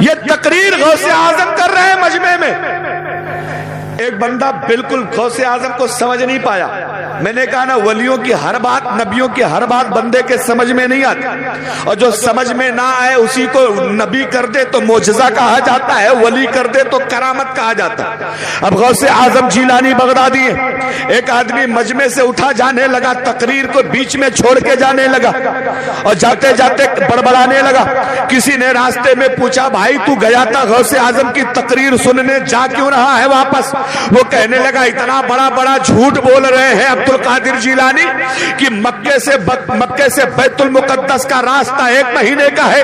یہ تقریر غوث اعظم کر رہے ہیں مجمع میں. ایک بندہ بالکل غوث اعظم کو سمجھ نہیں پایا. میں نے کہا نا ولیوں کی ہر بات, نبیوں کی ہر بات بندے کے سمجھ میں نہیں آتی, اور جو سمجھ میں نہ آئے اسی کو نبی کر دے تو معجزہ کہا جاتا ہے, ولی کر دے تو کرامت کہا جاتا ہے. اب غوث اعظم جیلانی بغدادی ہے. ایک آدمی مجمع سے اٹھا جانے لگا, تقریر کو بیچ میں چھوڑ کے جانے لگا اور جاتے جاتے بڑبڑانے لگا. کسی نے راستے میں پوچھا بھائی تو گیا تھا غوث اعظم کی تقریر سننے, جا کیوں رہا ہے واپس؟ وہ کہنے لگا اتنا بڑا بڑا جھوٹ بول رہے ہیں عبد القادر جیلانی کہ مکے سے بیت المقدس کا راستہ 1 مہینے کا ہے,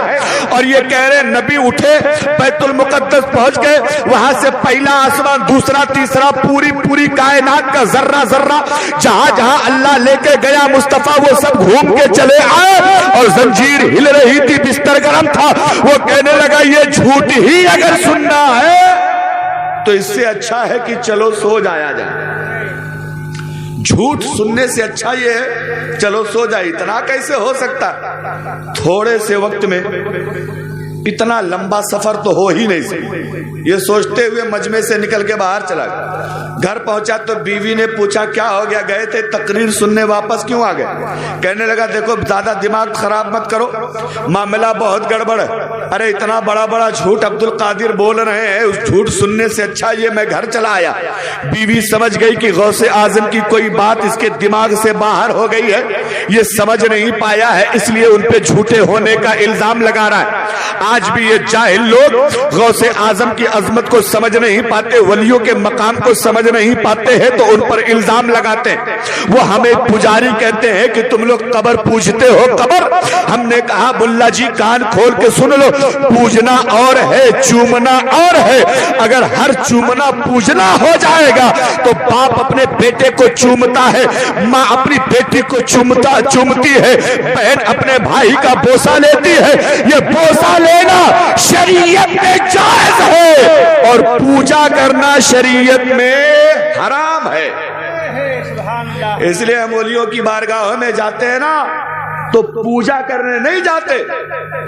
اور یہ کہہ رہے نبی اٹھے بیت المقدس پہنچ گئے, وہاں سے پہلا آسمان, دوسرا, تیسرا, پوری کائنات کا ذرہ ذرہ جہاں جہاں اللہ لے کے گیا مصطفیٰ وہ سب گھوم کے چلے آئے, اور زنجیر ہل رہی تھی, بستر گرم تھا. وہ کہنے لگا یہ جھوٹ ہی اگر سننا ہے تو اس سے اچھا ہے کہ چلو سو جایا جائے. جھوٹ سننے سے اچھا یہ ہے چلو سو جائے. اتنا کیسے ہو سکتا؟ تھوڑے سے وقت میں اتنا لمبا سفر تو ہو ہی نہیں سکتا. یہ سوچتے ہوئے مجمع سے نکل کے باہر چلا گیا. گھر پہنچا تو بیوی نے پوچھا کیا ہو گیا, گئے تھے تقریر سننے واپس کیوں آ گئے؟ کہنے لگا دیکھو زیادہ دماغ خراب مت کرو, معاملہ بہت گڑبڑ ہے. ارے اتنا بڑا بڑا جھوٹ عبد القادر بول رہے ہیں, اس جھوٹ سننے سے اچھا یہ میں گھر چلا آیا. بیوی سمجھ گئی کہ غوث اعظم کی کوئی بات اس کے دماغ سے باہر ہو گئی ہے, یہ سمجھ نہیں پایا ہے, اس لیے ان پہ جھوٹے ہونے کا الزام لگا رہا ہے. آج بھی یہ جاہل لوگ غوث اعظم کی عظمت کو سمجھ نہیں پاتے, ولیوں کے مقام کو سمجھ نہیں پاتے ہیں تو ان پر الزام لگاتے ہیں. وہ ہمیں پجاری کہتے ہیں کہ تم لوگ قبر پوجتے ہو. قبر, ہم نے کہا ملا جی کان کھول کے سن لو, پوجنا اور ہے چومنا اور ہے. اگر ہر چومنا پوجنا ہو جائے گا تو باپ اپنے بیٹے کو چومتا ہے, ماں اپنی بیٹی کو چومتی ہے, بہن اپنے بھائی کا بوسہ لیتی ہے. یہ بوسہ لینا شریعت میں جائز ہے اور پوجا کرنا شریعت میں حرام ہے. اس لیے ہم ولیوں کی بارگاہوں میں جاتے ہیں نا تو پوجا کرنے نہیں جاتے,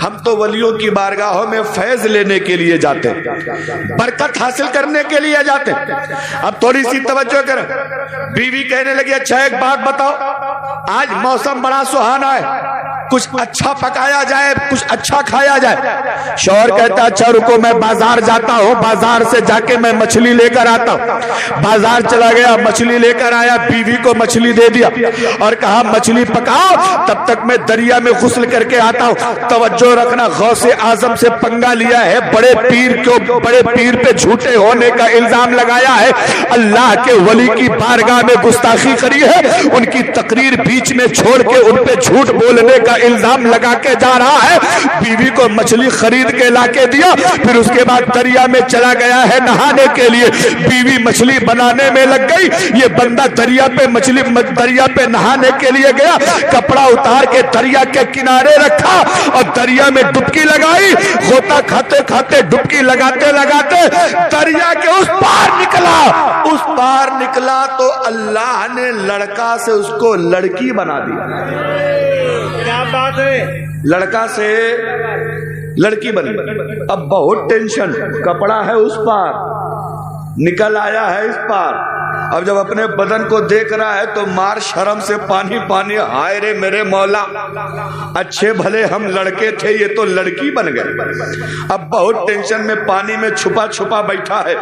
ہم تو ولیوں کی بارگاہوں میں فیض لینے کے لیے جاتے, برکت حاصل کرنے کے لیے جاتے. اب تھوڑی سی توجہ کریں. بیوی کہنے لگی اچھا ایک بات بتاؤ, آج موسم بڑا سہانا ہے, کچھ اچھا پکایا جائے, کچھ اچھا کھایا جائے. شوہر کہتا اچھا رکو میں بازار جاتا ہوں, بازار سے جا کے میں مچھلی لے کر آتا ہوں. بازار چلا گیا, مچھلی لے کر آیا, بیوی کو مچھلی دے دیا اور کہا مچھلی پکاؤ, تب تک میں دریا میں غسل کر کے آتا ہوں. توجہ رکھنا, غوث اعظم سے پنگا لیا ہے, بڑے پیر پہ جھوٹے ہونے کا الزام لگایا ہے, اللہ کے ولی کی بارگاہ میں گستاخی کری ہے, ان کی تقریر بیچ میں چھوڑ کے ان پہ جھوٹ بولنے کا الزام لگا کے جا رہا ہے. بیوی کو مچھلی خرید کے لا کے دیا, پھر اس کے بعد دریا میں چلا گیا ہے نہانے کے لیے. بیوی مچھلی بنانے میں لگ گئی, یہ بندہ دریا پہ نہانے کے لیے گیا, کپڑا اتار کے دریا کے کنارے رکھا اور دریا میں ڈبکی لگائی. غوطہ کھاتے کھاتے ڈبکی لگاتے لگاتے دریا کے اس پار نکلا تو اللہ نے لڑکا سے اس کو لڑکی بنا دیا. کیا بات ہے, لڑکا سے لڑکی بنی. اب بہت ٹینشن, کپڑا ہے اس پار, نکل آیا ہے اس پار. اب جب اپنے بدن کو دیکھ رہا ہے تو مار شرم سے پانی پانی, ہائے رے میرے مولا, اچھے بھلے ہم لڑکے تھے, یہ تو لڑکی بن گئے. اب بہت ٹینشن میں پانی میں چھپا چھپا بیٹھا ہے,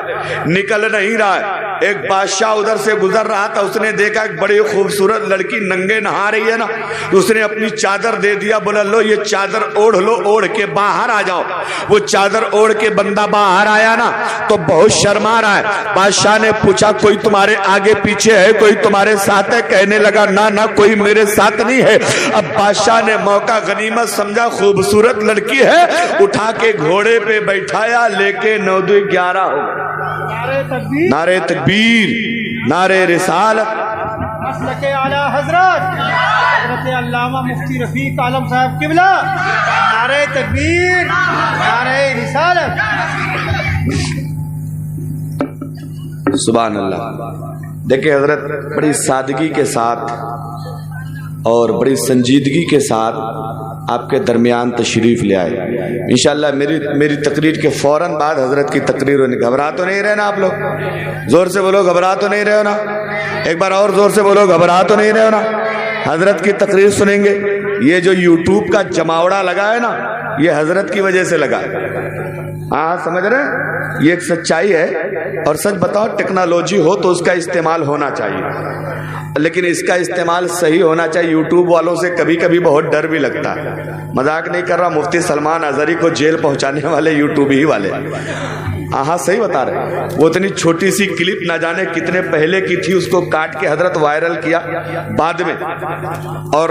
نکل نہیں رہا ہے. ایک بادشاہ ادھر سے گزر رہا تھا, اس نے دیکھا ایک بڑی خوبصورت لڑکی ننگے نہا رہی ہے نا, اس نے اپنی چادر دے دیا, بولا لو یہ چادر اوڑھ لو, اوڑھ کے باہر آ جاؤ. وہ چادر اوڑھ کے بندہ باہر آیا نا تو بہت شرما رہا ہے. بادشاہ نے پوچھا کوئی تمہارے آگے پیچھے ہے, کوئی تمہارے ساتھ ہے؟ کہنے لگا نہ کوئی میرے ساتھ نہیں ہے. اب بادشاہ نے موقع غنیمت سمجھا, خوبصورت لڑکی ہے, اٹھا کے گھوڑے پہ بیٹھایا, لے کے 9-11 ہو گئے. نعرہ تکبیر, نعرہ رسالت. مسلک اعلی حضرت علامہ مفتی رفیق عالم صاحب قبلہ, نعرہ تکبیر, نعرہ رسالت. سبحان اللہ. دیکھیں حضرت بڑی سادگی کے ساتھ اور بڑی سنجیدگی کے ساتھ آپ کے درمیان تشریف لے آئے. انشاءاللہ میری تقریر کے فوراً بعد حضرت کی تقریر ہونے. گھبرا تو نہیں رہے نا آپ لوگ؟ زور سے بولو, گھبرا تو نہیں رہے ہو نا؟ ایک بار اور زور سے بولو, گھبرا تو نہیں رہے ہو نا؟ حضرت کی تقریر سنیں گے. یہ جو یوٹیوب کا جماوڑا لگا ہے نا, یہ حضرت کی وجہ سے لگا. ہاں سمجھ رہے ہیں؟ یہ ایک سچائی ہے. اور سچ بتاؤ, ٹیکنالوجی ہو تو اس کا استعمال ہونا چاہیے, لیکن اس کا استعمال صحیح ہونا چاہیے. یوٹیوب والوں سے کبھی کبھی بہت ڈر بھی لگتا ہے. مذاق نہیں کر رہا, مفتی سلمان اظہری کو جیل پہنچانے والے یوٹیوب ہی والے. ہاں صحیح بتا رہے. وہ اتنی چھوٹی سی کلپ نہ جانے کتنے پہلے کی تھی, اس کو کاٹ کے حضرت وائرل کیا بعد میں. اور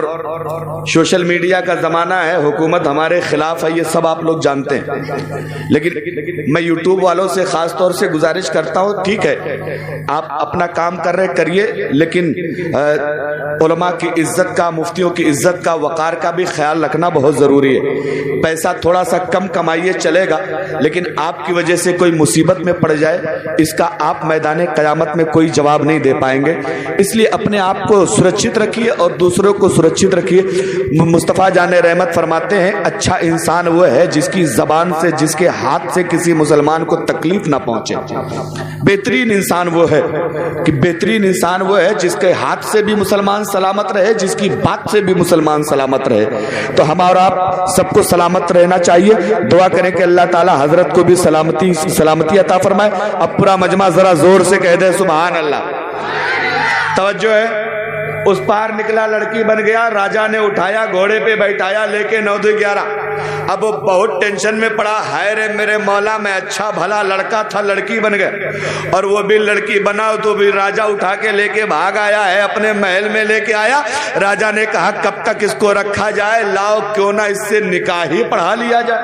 سوشل میڈیا کا زمانہ ہے, حکومت ہمارے خلاف ہے, یہ سب آپ لوگ جانتے ہیں. لیکن میں یوٹیوب والوں سے خاص طور سے گزارش کرتا ہوں, ٹھیک ہے آپ اپنا کام کر رہے کریے, لیکن علماء کی عزت کا, مفتیوں کی عزت کا, وقار کا بھی خیال رکھنا بہت ضروری ہے. پیسہ تھوڑا سا کم کمائیے چلے گا, لیکن آپ کی وجہ سے کوئی مصیبت میں پڑ جائے, اس کا آپ میدان قیامت میں کوئی جواب نہیں دے پائیں گے. اس لیے اپنے آپ کو سرکشت رکھیے اور دوسروں کو سرکشت رکھیے. مصطفیٰ جان رحمت فرماتے ہیں, اچھا انسان وہ ہے جس کی زبان سے, جس کے ہاتھ سے کسی مسلمان کو تکلیف نہ پہنچے. بہترین انسان وہ ہے کہ بہترین انسان وہ ہے جس کے ہاتھ سے بھی مسلمان سلامت رہے, جس کی بات سے بھی مسلمان سلامت رہے. تو ہم اور آپ سب کو سلامت رہنا چاہیے. دعا کریں کہ اللہ تعالی حضرت کو بھی سلامتی عطا فرمائے. اب پورا مجمع ذرا زور سے کہہ دے سبحان اللہ. توجہ ہے. اس پار نکلا, لڑکی بن گیا, راجا نے اٹھایا, گھوڑے پہ بیٹھایا, لے کے 9-11. اب وہ بہت ٹینشن میں پڑا, ہائے رے میرے مولا, میں اچھا بھلا لڑکا تھا, لڑکی بن گیا. اور وہ بھی لڑکی بنا تو بھی راجا اٹھا کے لے کے بھاگ آیا ہے, اپنے محل میں لے کے آیا. راجا نے کہا کب تک اس کو رکھا جائے, لاؤ کیوں نہ اس سے نکاح ہی پڑھا لیا جائے.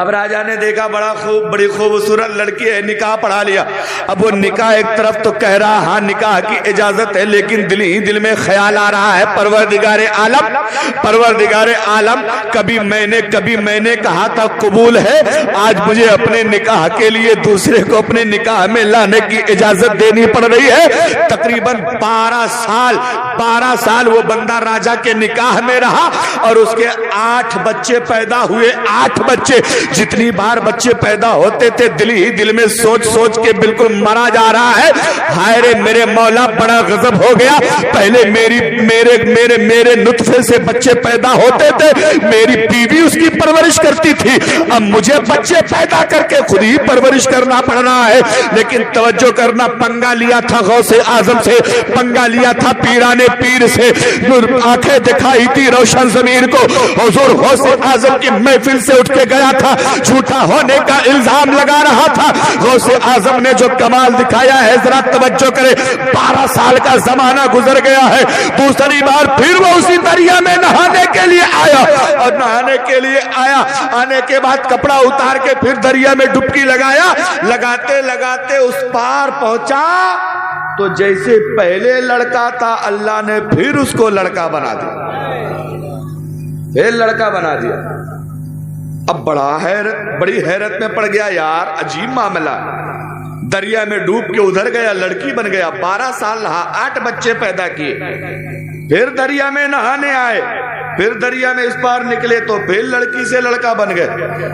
اب راجا نے دیکھا بڑی خوبصورت لڑکی ہے, نکاح پڑھا لیا. اب وہ نکاح ایک طرف تو کہہ رہا ہاں نکاح کی اجازت ہے, لیکن دل ہی دل میں خیال آ رہا ہے پروردگار عالم کبھی میں نے کہا تھا قبول ہے, آج مجھے اپنے نکاح کے لیے دوسرے کو اپنے نکاح میں لانے کی اجازت دینی پڑ رہی ہے. تقریباً 12 سال وہ بندہ راجا کے نکاح میں رہا, اور اس کے 8 بچے پیدا ہوئے. 8 بچے. جتنی بار بچے پیدا ہوتے تھے, دل ہی دل میں سوچ کے بالکل مرا جا رہا ہے. ہائے رے میرے مولا, بڑا غضب ہو گیا. پہلے میرے نطفے سے بچے پیدا ہوتے تھے, میری بیوی اس کی پرورش کرتی تھی, اب مجھے بچے پیدا کر کے خود ہی پرورش کرنا پڑ رہا ہے. لیکن توجہ کرنا, پنگا لیا تھا غوث اعظم سے, پنگا لیا تھا پیرانے پیر سے, آنکھیں دکھائی تھی روشن ضمیر کو. حضور غوث اعظم کی محفل سے اٹھ کے گیا تھا, جھوٹا ہونے کا الزام لگا رہا تھا. غوث اعظم نے جو کمال دکھایا ہے ذرا توجہ کرے. 12 سال کا زمانہ گزر گیا ہے, دوسری بار پھر وہ اسی دریا میں نہانے کے لیے آیا, اور نہانے کے لیے آنے کے بعد کپڑا اتار کے پھر دریا میں ڈبکی لگایا. لگاتے اس پار پہنچا تو جیسے پہلے لڑکا تھا, اللہ نے پھر اس کو لڑکا بنا دیا. اب بڑی حیرت میں پڑ گیا, یار عجیب معاملہ. دریا میں ڈوب کے ادھر گیا, لڑکی بن گیا. 12 سال رہا, 8 بچے پیدا کیے. پھر دریا میں نہانے آئے, پھر دریا میں اس پار نکلے تو پھر لڑکی سے لڑکا بن گئے.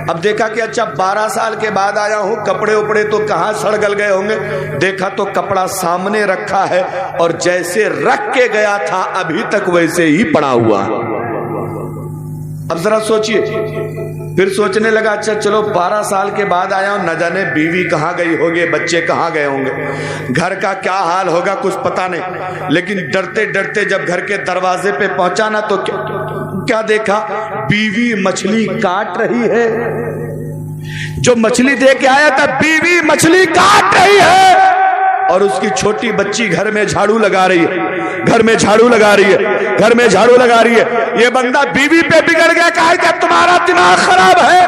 اب دیکھا کہ اچھا 12 سال کے بعد آیا ہوں, کپڑے اپڑے تو کہاں سڑ گل گئے ہوں گے. دیکھا تو کپڑا سامنے رکھا ہے, اور جیسے رکھ کے گیا تھا ابھی تک ویسے ہی پڑا ہوا. اب ذرا سوچئے. پھر سوچنے لگا اچھا چلو 12 سال کے بعد آیا ہوں, نہ جانے بیوی کہاں گئی ہوگی, بچے کہاں گئے ہوں گے, گھر کا کیا حال ہوگا کچھ پتا نہیں. لیکن ڈرتے جب گھر کے دروازے پہ پہنچا نا تو کیا دیکھا, بیوی مچھلی کاٹ رہی ہے. جو مچھلی دے کے آیا تھا, بیوی مچھلی کاٹ رہی ہے, اور اس کی چھوٹی بچی گھر میں جھاڑو لگا رہی ہے. یہ بندہ بیوی پہ بگڑ گیا, کہا کہ تمہارا دماغ خراب ہے,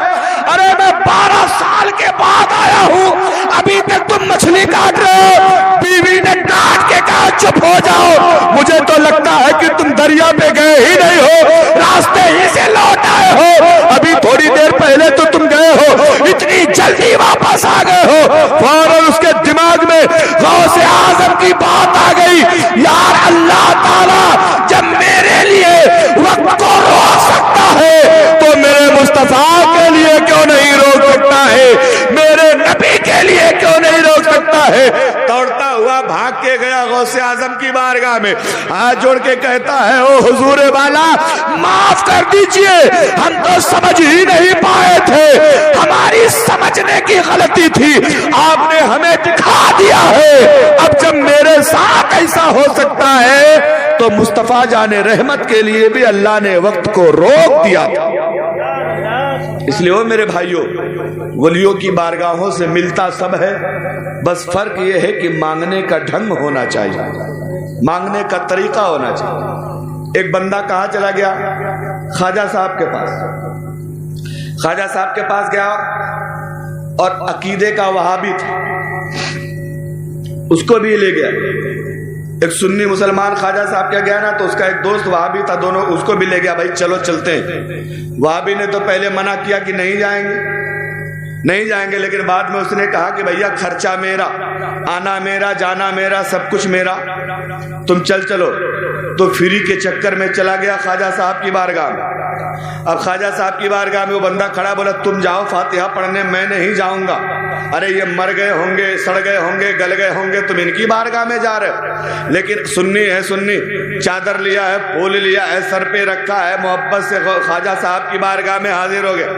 ارے میں 12 سال کے بعد آیا ہوں, ابھی تک تم مچھلی کاٹ رہے ہو. بیوی نے ڈانٹ کے کہا چپ ہو جاؤ, مجھے تو لگتا ہے کہ تم دریا پہ گئے ہی نہیں ہو, راستے ہی سے لوٹ آئے ہو, ابھی تھوڑی دیر پہلے تو تم گئے ہو, اتنی جلدی واپس آ گئے ہو. فوراً اس کے دماغ میں غوث اعظم کی بات آ گئی, یار اللہ تعالیٰ جب میرے لیے وقت کو روک مصطفیٰ کے لیے کیوں نہیں روک سکتا ہے؟ میرے نبی کے لیے کیوں نہیں روک سکتا ہے؟ دوڑتا ہوا بھاگ کے گیا غوث اعظم کی بارگاہ میں، ہاتھ جوڑ کے کہتا ہے او حضور والا معاف کر دیجئے، ہم تو سمجھ ہی نہیں پائے تھے، ہماری سمجھنے کی غلطی تھی، آپ نے ہمیں دکھا دیا ہے، اب جب میرے ساتھ ایسا ہو سکتا ہے تو مصطفیٰ جان رحمت کے لیے بھی اللہ نے وقت کو روک دیا تھا۔ اس لیے وہ میرے بھائیوں، ولیوں کی بارگاہوں سے ملتا سب ہے، بس فرق یہ ہے کہ مانگنے کا ڈھنگ ہونا چاہیے، مانگنے کا طریقہ ہونا چاہیے۔ ایک بندہ کہاں چلا گیا؟ خواجہ صاحب کے پاس، خواجہ صاحب کے پاس گیا اور عقیدے کا وہابی تھا، اس کو بھی لے گیا۔ ایک سنی مسلمان خواجہ صاحب کیا گیا نا، تو اس کا ایک دوست وہابی تھا، دونوں اس کو بھی لے گیا، بھائی چلو چلتے ہیں۔ وہابی نے تو پہلے منع کیا کہ نہیں جائیں گے، نہیں جائیں گے، لیکن بعد میں اس نے کہا کہ بھیا خرچہ میرا، آنا میرا، جانا میرا، سب کچھ میرا، تم چلو۔ تو فری کے چکر میں چلا گیا خواجہ صاحب کی بارگاہ میں۔ اب خواجہ صاحب کی بارگاہ میں وہ بندہ کھڑا، بولا تم جاؤ فاتحہ پڑھنے، میں نہیں جاؤں گا۔ ارے یہ مر گئے ہوں گے، سڑ گئے ہوں گے، گل گئے ہوں گے، تم ان کی بارگاہ میں جا رہے ہو؟ لیکن سنی ہے، سنی چادر لیا ہے، پھول لیا ہے، سر پہ رکھا ہے، محبت سے خواجہ صاحب کی بارگاہ میں حاضر ہو گئے۔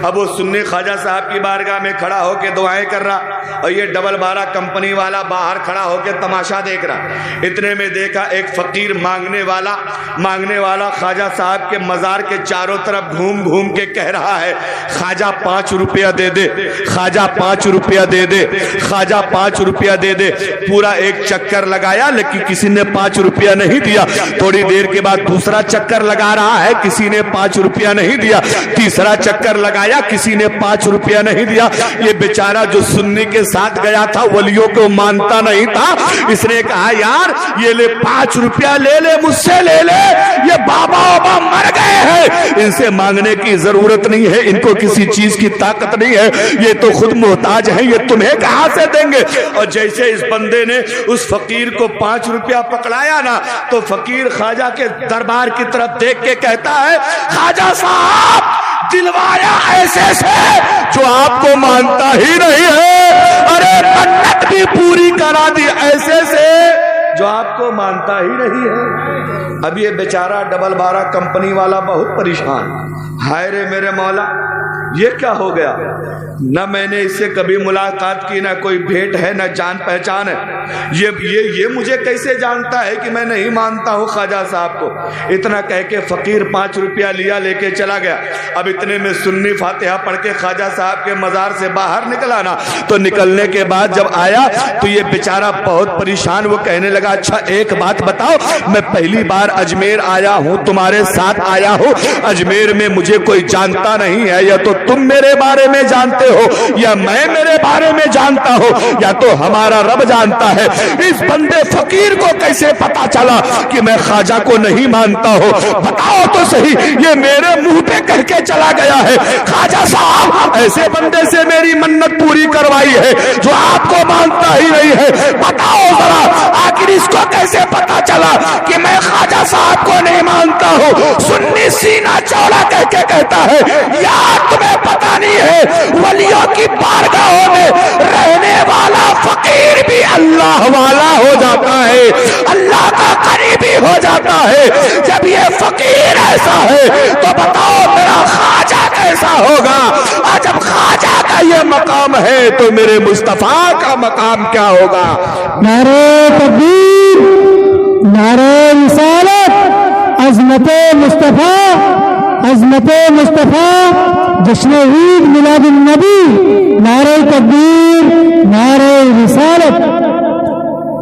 اب وہ سنی خواجہ صاحب کی بارگاہ میں کھڑا ہو کے دعائیں کر رہا، اور یہ ڈبل 12 کمپنی والا باہر کھڑا ہو کے تماشا دیکھ رہا۔ اتنے میں دیکھا ایک فقیر مانگنے والا خواجہ صاحب کے مزار کے چاروں طرف گھوم گھوم کے کہہ رہا ہے، خواجہ 5 روپیہ دے دے، خواجہ 5 روپیہ دے دے، خواجہ 5 روپیہ دے دے۔ پورا ایک چکر لگایا لیکن کسی نے 5 روپیہ نہیں دیا۔ تھوڑی دیر کے بعد دوسرا چکر لگا رہا ہے، کسی نے 5 روپیہ نہیں دیا۔ تیسرا چکر لگایا، کسی نے 5 روپیہ نہیں دیا۔ یہ بیچارہ جو سنی کے ساتھ گیا تھا، ولیوں کو مانتا نہیں تھا، اس نے کہا یار یہ لے 5 روپیہ لے لے، مجھ سے لے لے، یہ بابا مر گئے ہیں، ان سے مانگنے کی ضرورت نہیں ہے، ان کو کسی چیز کی طاقت نہیں ہے، یہ تو خود محتاج ہیں، یہ تمہیں کہاں سے دیں گے؟ اور جیسے اس بندے نے اس فقیر کو 5 روپیہ پکڑایا نا، تو فقیر خواجہ کے دربار کی طرف دیکھ کے کہتا ہے، خواجہ صاحب دلوایا ایسے سے جو آپ کو مانتا ہی نہیں ہے، ارے منت بھی پوری کرا دی ایسے سے جو آپ کو مانتا ہی نہیں ہے۔ اب یہ بیچارہ ڈبل 12 کمپنی والا بہت پریشان، ہائے رے میرے مولا یہ کیا ہو گیا؟ نہ میں نے اس سے کبھی ملاقات کی، نہ کوئی بھیٹ ہے، نہ جان پہچان ہے، یہ مجھے کیسے جانتا ہے کہ میں نہیں مانتا ہوں خواجہ صاحب کو؟ اتنا کہہ کے فقیر 5 روپیہ لیا، لے کے چلا گیا۔ اب اتنے میں سنی فاتحہ پڑھ کے خواجہ صاحب کے مزار سے باہر نکلا نا، تو نکلنے کے بعد جب آیا تو یہ بیچارہ بہت پریشان، وہ کہنے لگا اچھا ایک بات بتاؤ، میں پہلی بار اجمیر آیا ہوں، تمہارے ساتھ آیا ہوں، اجمیر میں مجھے کوئی جانتا نہیں ہے، یا تو تم میرے بارے میں جانتے ہو، یا میں میرے بارے میں جانتا ہوں، یا تو ہمارا رب جانتا ہے۔ اس بندے فقیر کو کیسے پتا چلا کہ میں خواجہ کو نہیں مانتا ہوں؟ بتاؤ تو صحیح، یہ میرے منہ پہ کہہ کے چلا گیا ہے خواجہ صاحب ایسے بندے سے میری منت پوری کروائی ہے جو آپ کو مانتا ہی نہیں ہے، بتاؤ ذرا آخر اس کو کیسے پتا چلا کہ میں خواجہ صاحب کو نہیں مانتا ہوں؟ سنی سینہ چوڑا کہہ کے کہتا ہے یار تمہیں پتا نہیں ہے، ولیوں کی بارگاہوں میں رہنے والا فقیر بھی اللہ والا ہو جاتا ہے، اللہ کا قریبی ہو جاتا ہے۔ جب یہ فقیر ایسا ہے تو بتاؤ میرا خواجہ کیسا ہوگا؟ اور جب خواجہ کا یہ مقام ہے تو میرے مصطفیٰ کا مقام کیا ہوگا؟ نعرہ تکبیر، نعرہ رسالت، عظمت مصطفیٰ، عظمت مصطفیٰ، جشن عید میلاد النبی، نعرہ تکبیر، نعرہ رسالت۔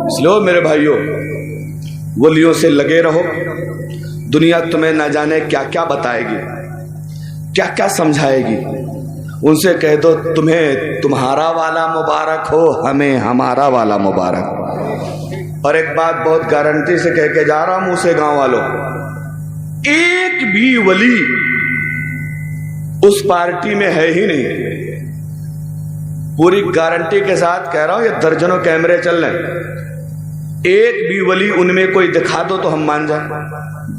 اس لیے میرے بھائیوں ولیوں سے لگے رہو، دنیا تمہیں نہ جانے کیا کیا بتائے گی، کیا کیا سمجھائے گی، ان سے کہہ دو تمہیں تمہارا والا مبارک ہو، ہمیں ہمارا والا مبارک۔ اور ایک بات بہت گارنٹی سے کہہ کے جا رہا ہوں منہ سے گاؤں والوں، ایک بھی ولی اس پارٹی میں ہے ہی نہیں، پوری گارنٹی کے ساتھ کہہ رہا ہوں، یہ درجنوں کیمرے چل رہے ہیں، ایک بھی ولی ان میں کوئی دکھا دو تو ہم مان جائیں،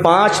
5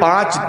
5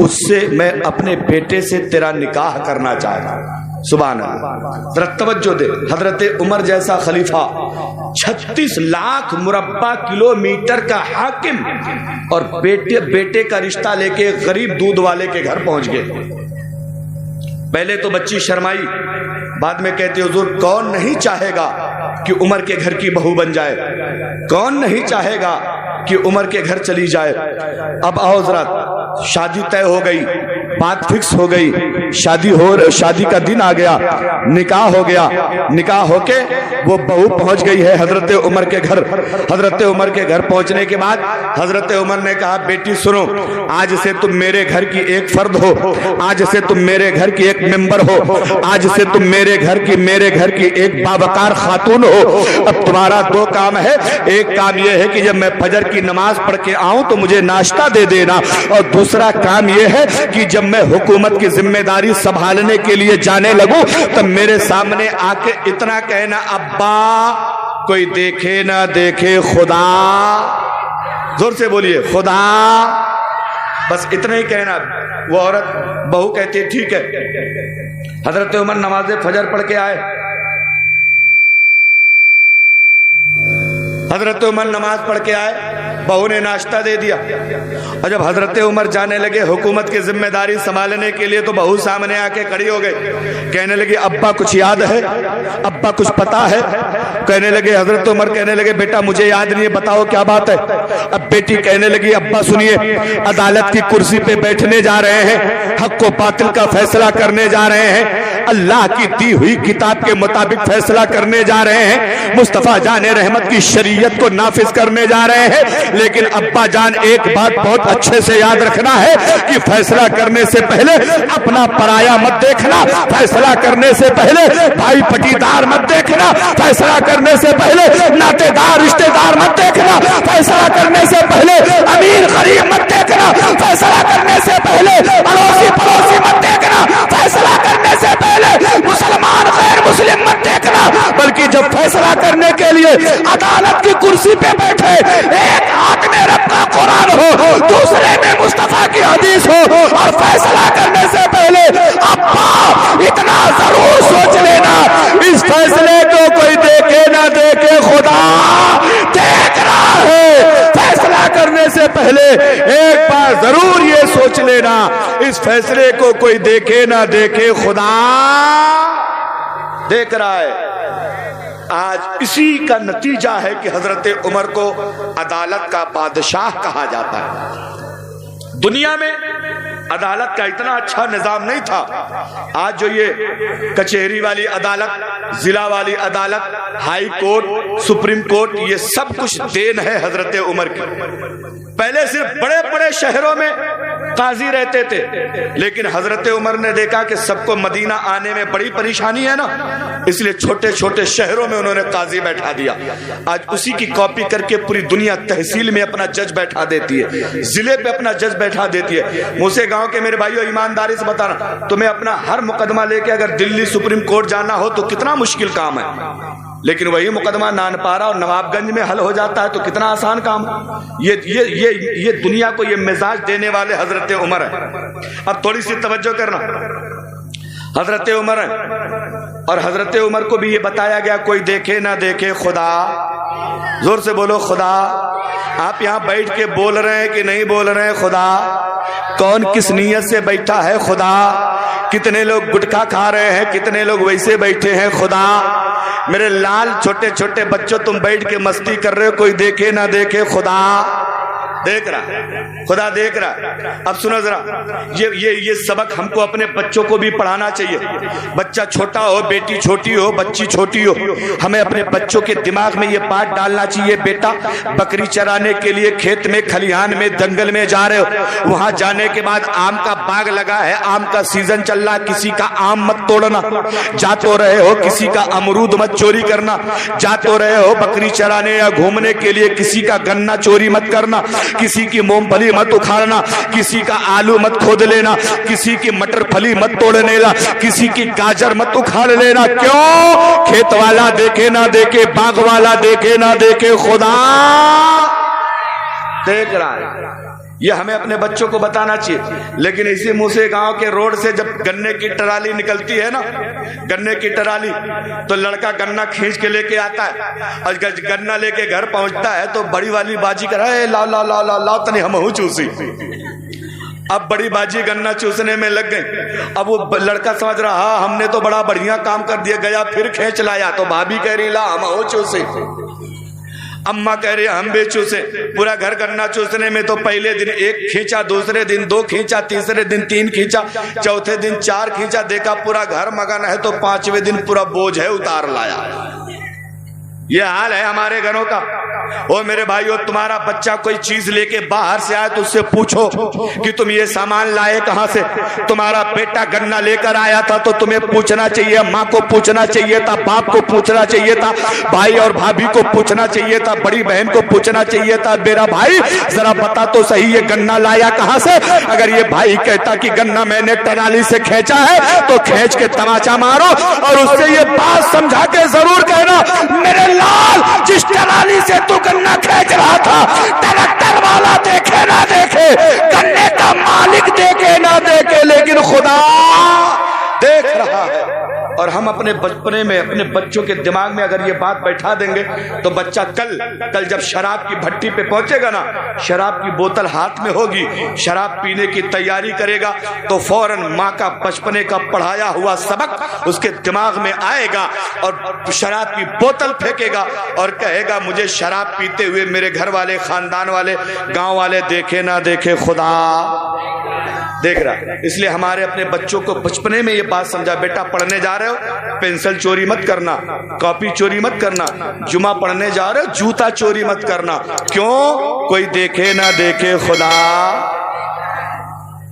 اس سے میں اپنے بیٹے سے تیرا نکاح کرنا چاہتا ہوں۔ سبحان اللہ، ذرا توجہ دے۔ حضرت عمر جیسا خلیفہ 36 لاکھ مربع کلومیٹر کا حاکم، اور بیٹے کا رشتہ لے کے غریب دودھ والے کے گھر پہنچ گئے۔ پہلے تو بچی شرمائی، بعد میں کہتے حضور کون نہیں چاہے گا کہ عمر کے گھر کی بہو بن جائے، کون نہیں چاہے گا کہ عمر کے گھر چلی جائے۔ اب آؤ ذرا، شادی طے ہو گئی، بات فکس ہو گئی، شادی کا دن آ گیا، نکاح ہو گیا۔ نکاح ہو کے وہ بہو پہنچ گئی ہے حضرت عمر کے گھر۔ حضرت عمر کے گھر پہنچنے کے بعد حضرت عمر نے کہا بیٹی سنو، آج سے تم میرے گھر کی ایک فرد ہو، آج سے تم میرے گھر کی ایک ممبر ہو، آج سے تم میرے گھر کی ایک باوقار خاتون ہو۔ اب تمہارا دو کام ہے، ایک کام یہ ہے کہ جب میں فجر کی نماز پڑھ کے آؤں تو مجھے ناشتہ دے دینا، اور دوسرا کام یہ ہے کہ جب میں حکومت کی ذمہ داری سنبھالنے کے لیے جانے لگوں تو میرے سامنے آ کے اتنا کہنا ابا کوئی دیکھے نہ دیکھے خدا، زور سے بولیے خدا، بس اتنا ہی کہنا۔ وہ عورت بہو کہتی ہے ٹھیک ہے۔ حضرت عمر نماز فجر پڑھ کے آئے، حضرت عمر نماز پڑھ کے آئے، بہو نے ناشتہ دے دیا، اور جب حضرت عمر جانے لگے حکومت کی ذمہ داری سنبھالنے کے لیے تو بہو سامنے آ کے کھڑی ہو گئی، کہنے لگی ابا کچھ یاد ہے، ابا کچھ پتا ہے؟ کہنے لگے حضرت عمر کہنے لگے بیٹا مجھے یاد نہیں ہے، بتاؤ کیا بات ہے؟ اب بیٹی کہنے لگی ابا سنیے، عدالت کی کرسی پہ بیٹھنے جا رہے ہیں، حق و باطل کا فیصلہ کرنے جا رہے ہیں، اللہ کی دی ہوئی کتاب کے مطابق فیصلہ کرنے جا رہے ہیں، مصطفیٰ جان رحمت کی شریعت کو نافذ کرنے جا رہے ہیں، لیکن ابا جان ایک بات بہت اچھے سے یاد رکھنا ہے کہ فیصلہ کرنے سے پہلے اپنا پرایا مت دیکھنا، فیصلہ کرنے سے پہلے بھائی پٹیدار مت دیکھنا، فیصلہ کرنے سے پہلے ناطے دار رشتے دار مت دیکھنا، فیصلہ کرنے سے پہلے امیر غریب مت دیکھنا، فیصلہ کرنے سے پہلے اڑوسی پڑوسی مت دیکھنا، فیصلہ کرنے سے پہلے مسلمان غیر مسلم مت دیکھنا، بلکہ جب فیصلہ کرنے کے لیے عدالت کی کرسی پہ بیٹھے ایک ہاتھ میں رب کا قرآن ہو دوسرے میں مصطفیٰ کی حدیث ہو، اور فیصلہ کرنے سے پہلے ابا اتنا ضرور سوچ لینا اس فیصلے کو کوئی دیکھے نہ دیکھے خدا دیکھ رہا ہے۔ فیصلہ کرنے سے پہلے ایک بار ضرور یہ سوچ لینا اس فیصلے کو کوئی دیکھے نہ دیکھے خدا دیکھ رہا ہے۔ آج اسی کا نتیجہ ہے کہ حضرت عمر کو عدالت کا بادشاہ کہا جاتا ہے۔ دنیا میں عدالت کا اتنا اچھا نظام نہیں تھا، آج جو یہ کچہری والی عدالت، ضلع والی عدالت، ہائی کورٹ، سپریم کورٹ، یہ سب کچھ دین ہے حضرت عمر کی۔ پہلے صرف بڑے بڑے شہروں میں قاضی رہتے تھے، لیکن حضرت عمر نے دیکھا کہ سب کو مدینہ آنے میں بڑی پریشانی ہے نا، اس لیے چھوٹے چھوٹے شہروں میں انہوں نے قاضی بیٹھا دیا۔ آج اسی کی کاپی کر کے پوری دنیا تحصیل میں اپنا جج بیٹھا دیتی ہے، ضلع پہ اپنا جج بیٹھا دیتی ہے۔ موسے گاؤں کے میرے بھائیو ایمانداری سے بتانا، تمہیں اپنا ہر مقدمہ لے کے اگر دلی سپریم کورٹ جانا ہو تو کتنا مشکل کام ہے، لیکن وہی مقدمہ نانپارا اور نواب گنج میں حل ہو جاتا ہے تو کتنا آسان کام ہے۔ یہ دنیا کو یہ مزاج دینے والے حضرت عمر ہیں۔ اب تھوڑی سی توجہ کرنا، حضرت عمر ہیں، اور حضرت عمر کو بھی یہ بتایا گیا کوئی دیکھے نہ دیکھے خدا، زور سے بولو خدا۔ آپ یہاں بیٹھ کے بول رہے ہیں کہ نہیں بول رہے ہیں خدا؟ کون کس نیت سے بیٹھا ہے خدا؟ کتنے لوگ گٹکا کھا رہے ہیں، کتنے لوگ ویسے بیٹھے ہیں خدا؟ میرے لال چھوٹے چھوٹے بچوں تم بیٹھ کے مستی کر رہے ہو، کوئی دیکھے نہ دیکھے خدا دیکھ رہا، خدا دیکھ رہا۔ اب سنو ذرا، یہ سبق ہم کو اپنے بچوں کو بھی پڑھانا چاہیے۔ بچہ چھوٹا ہو، بیٹی چھوٹی ہو، بچی چھوٹی ہو، ہمیں اپنے بچوں کے دماغ میں یہ بات ڈالنا چاہیے بیٹا بکری چرانے کے لیے کھیت میں، کھلیہان میں، جنگل میں جا رہے ہو، وہاں جانے کے بعد آم کا باغ لگا ہے، آم کا سیزن چل رہا، کسی کا آم مت توڑنا، جا تو رہے ہو کسی کا امرود مت چوری کرنا، جا تو رہے ہو بکری چرانے یا گھومنے کے لیے کسی کا گنا چوری مت کرنا، کسی کی مونگ پھلی مت اکھاڑنا، کسی کا آلو مت کھود لینا، کسی کی مٹر پھلی مت توڑ لینا، کسی کی گاجر مت اکھاڑ لینا۔ کیوں؟ کھیت والا دیکھے نہ دیکھے، باغ والا دیکھے نہ دیکھے خدا دیکھ رہا ہے. یہ ہمیں اپنے بچوں کو بتانا چاہیے. لیکن اسی منہ سے گاؤں کے روڈ سے جب گنے کی ٹرالی نکلتی ہے نا, گنے کی ٹرالی, تو لڑکا گنا کھینچ کے لے کے آتا ہے, اور گنا لے کے گھر پہنچتا ہے تو بڑی والی باجی کر رہا ہے لاؤ لاؤ لاؤ لاؤ لاؤ تنی ہم چوسی. اب بڑی باجی گنا چوسنے میں لگ گئی. اب وہ لڑکا سمجھ رہا ہاں ہم نے تو بڑا بڑھیا کام کر دیا, گیا پھر کھینچ لایا تو بھابھی کہہ رہی لا ہم چوسے, اماں کہہ رہی ہم بھی چوسے. پورا گھر گنا چوسنے میں تو پہلے دن ایک کھینچا, دوسرے دن 2 کھینچا, تیسرے دن 3 کھینچا, چوتھے دن 4 کھینچا. دیکھا پورا گھر مگن ہے تو 5ویں دن پورا بوجھ ہے اتار لایا. یہ حال ہے ہمارے گھروں کا. او میرے بھائیو, تمہارا بچہ کوئی چیز لے کے باہر سے آئے تو اس سے پوچھو کہ تم یہ سامان لائے کہاں سے. تمہارا بیٹا گنا لے کر آیا تھا تو تمہیں پوچھنا چاہیے, ماں کو پوچھنا چاہیے تھا, باپ کو پوچھنا چاہیے تھا, بھائی اور بھابھی کو پوچھنا چاہیے تھا, بڑی بہن کو پوچھنا چاہیے تھا, میرا بھائی ذرا بتا تو صحیح یہ گنا لایا کہاں سے. اگر یہ بھائی کہتا کہ گنا میں نے ٹرالی سے کھینچا ہے تو کھینچ کے تماچا مارو اور اس سے یہ بات سمجھا کے ضرور کہنا میرے لال جس ٹرالی سے تو گنا کھینچ رہا تھا ٹریکٹر والا دیکھے نہ دیکھے, گنے کا مالک دیکھے نہ دیکھے, لیکن خدا دیکھ رہا ہے. اور ہم اپنے بچپنے میں اپنے بچوں کے دماغ میں اگر یہ بات بیٹھا دیں گے تو بچہ کل جب شراب کی بھٹی پہ پہنچے گا نا, شراب کی بوتل ہاتھ میں ہوگی, شراب پینے کی تیاری کرے گا تو فوراً ماں کا بچپنے کا پڑھایا ہوا سبق اس کے دماغ میں آئے گا اور شراب کی بوتل پھینکے گا اور کہے گا مجھے شراب پیتے ہوئے میرے گھر والے, خاندان والے, گاؤں والے دیکھے نہ دیکھے خدا دیکھ رہا. اس لیے ہمارے اپنے بچوں کو بچپنے میں یہ بات سمجھا, بیٹا پڑھنے جا رہے ہو پینسل چوری مت کرنا, کاپی چوری مت کرنا, جمعہ پڑھنے جا رہے ہو جوتا چوری مت کرنا. کیوں؟ کوئی دیکھے نہ دیکھے خدا